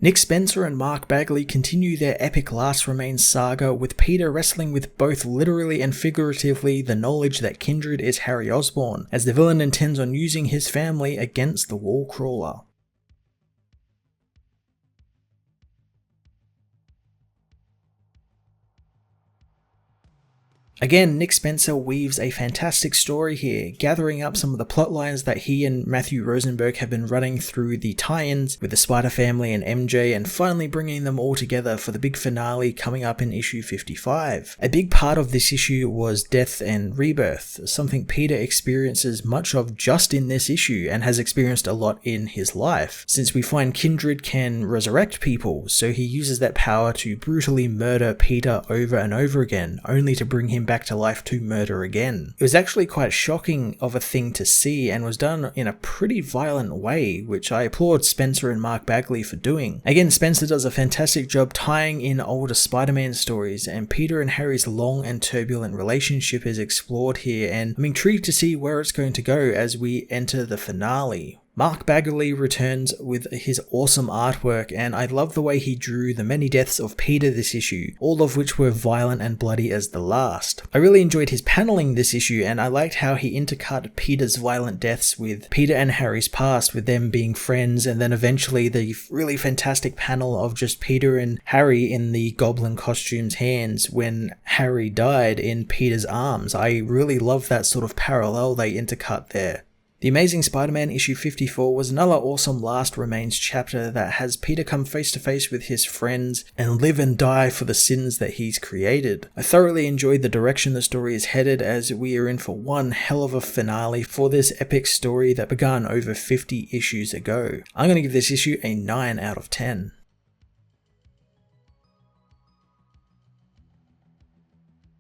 Nick Spencer and Mark Bagley continue their epic Last Remains saga, with Peter wrestling with both literally and figuratively the knowledge that Kindred is Harry Osborn, as the villain intends on using his family against the wall crawler. Again, Nick Spencer weaves a fantastic story here, gathering up some of the plot lines that he and Matthew Rosenberg have been running through the tie-ins with the Spider Family and MJ, and finally bringing them all together for the big finale coming up in issue 55. A big part of this issue was death and rebirth, something Peter experiences much of just in this issue and has experienced a lot in his life, since we find Kindred can resurrect people, so he uses that power to brutally murder Peter over and over again, only to bring him back to life to murder again. It was actually quite shocking of a thing to see, and was done in a pretty violent way, which I applaud Spencer and Mark Bagley for doing. Again, Spencer does a fantastic job tying in older Spider-Man stories, and Peter and Harry's long and turbulent relationship is explored here, and I'm intrigued to see where it's going to go as we enter the finale. Mark Bagley returns with his awesome artwork, and I love the way he drew the many deaths of Peter this issue, all of which were violent and bloody as the last. I really enjoyed his paneling this issue, and I liked how he intercut Peter's violent deaths with Peter and Harry's past, with them being friends, and then eventually the really fantastic panel of just Peter and Harry in the goblin costume's hands when Harry died in Peter's arms. I really love that sort of parallel they intercut there. The Amazing Spider-Man issue 54 was another awesome Last Remains chapter that has Peter come face to face with his friends and live and die for the sins that he's created. I thoroughly enjoyed the direction the story is headed, as we are in for one hell of a finale for this epic story that began over 50 issues ago. I'm going to give this issue a 9 out of 10.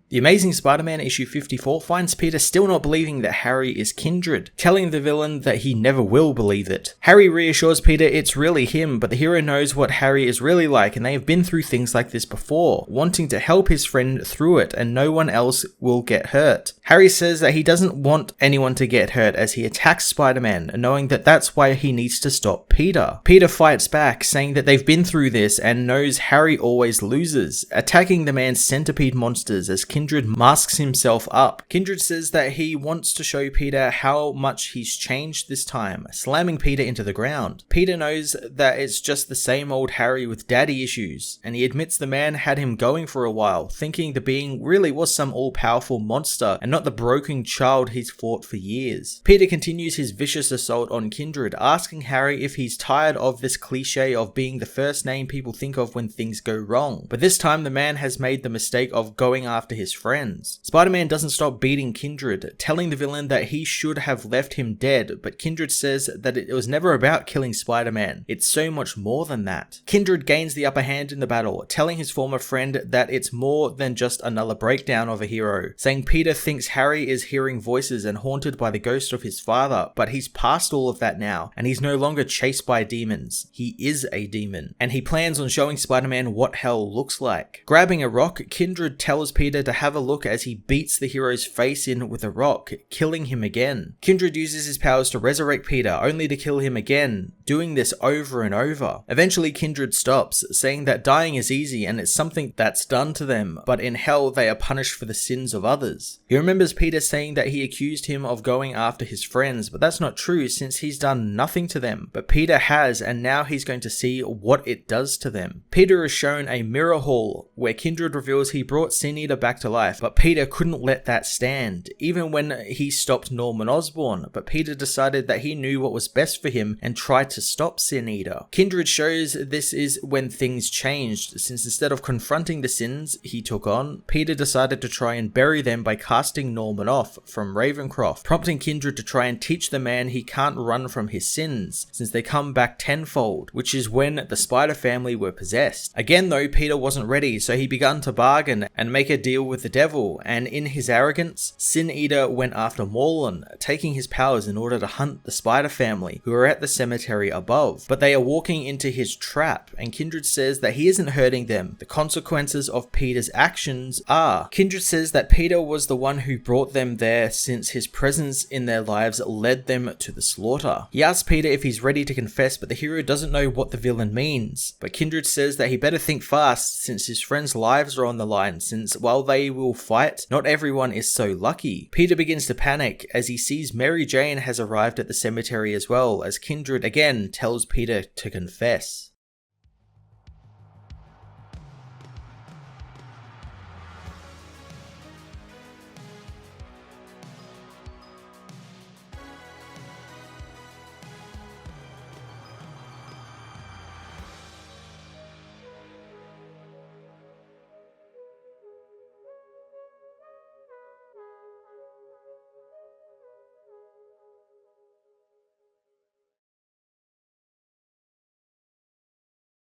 The Amazing Spider-Man issue 54 finds Peter still not believing that Harry is Kindred, telling the villain that he never will believe it. Harry reassures Peter it's really him, but the hero knows what Harry is really like, and they have been through things like this before, wanting to help his friend through it, and no one else will get hurt. Harry says that he doesn't want anyone to get hurt as he attacks Spider-Man, knowing that that's why he needs to stop Peter. Peter fights back, saying that they've been through this and knows Harry always loses, attacking the man's centipede monsters as Kindred masks himself up. Kindred says that he wants to show Peter how much he's changed this time, slamming Peter into the ground. Peter knows that it's just the same old Harry with daddy issues, and he admits the man had him going for a while, thinking the being really was some all-powerful monster and not the broken child he's fought for years. Peter continues his vicious assault on Kindred, asking Harry if he's tired of this cliche of being the first name people think of when things go wrong. But this time the man has made the mistake of going after his friends. Spider-Man doesn't stop beating Kindred, telling the villain that he should have left him dead, but Kindred says that it was never about killing Spider-Man. It's so much more than that. Kindred gains the upper hand in the battle, telling his former friend that it's more than just another breakdown of a hero, saying Peter thinks Harry is hearing voices and haunted by the ghost of his father, but he's past all of that now, and he's no longer chased by demons. He is a demon, and he plans on showing Spider-Man what hell looks like. Grabbing a rock, Kindred tells Peter to have a look as he beats the hero's face in with a rock, killing him again. Kindred uses his powers to resurrect Peter, only to kill him again, doing this over and over. Eventually Kindred stops, saying that dying is easy and it's something that's done to them, but in hell they are punished for the sins of others. He remembers Peter saying that he accused him of going after his friends, but that's not true since he's done nothing to them. But Peter has, and now he's going to see what it does to them. Peter is shown a mirror hall where Kindred reveals he brought Sin Eater back to life, but Peter couldn't let that stand, even when he stopped Norman Osborn, but Peter decided that he knew what was best for him and tried to stop Sin Eater. Kindred shows this is when things changed, since instead of confronting the sins he took on, Peter decided to try and bury them by casting Norman off from Ravencroft, prompting Kindred to try and teach the man he can't run from his sins, since they come back tenfold, which is when the Spider family were possessed. Again though, Peter wasn't ready, so he began to bargain and make a deal with the devil, and in his arrogance, Sin Eater went after Morlun, taking his powers in order to hunt the Spider family, who were at the cemetery cemetery above, but they are walking into his trap, and Kindred says that he isn't hurting them. The consequences of Peter's actions are. Kindred says that Peter was the one who brought them there since his presence in their lives led them to the slaughter. He asks Peter if he's ready to confess, but the hero doesn't know what the villain means. But Kindred says that he better think fast since his friends' lives are on the line, since while they will fight, not everyone is so lucky. Peter begins to panic as he sees Mary Jane has arrived at the cemetery as well, as Kindred again tells Peter to confess.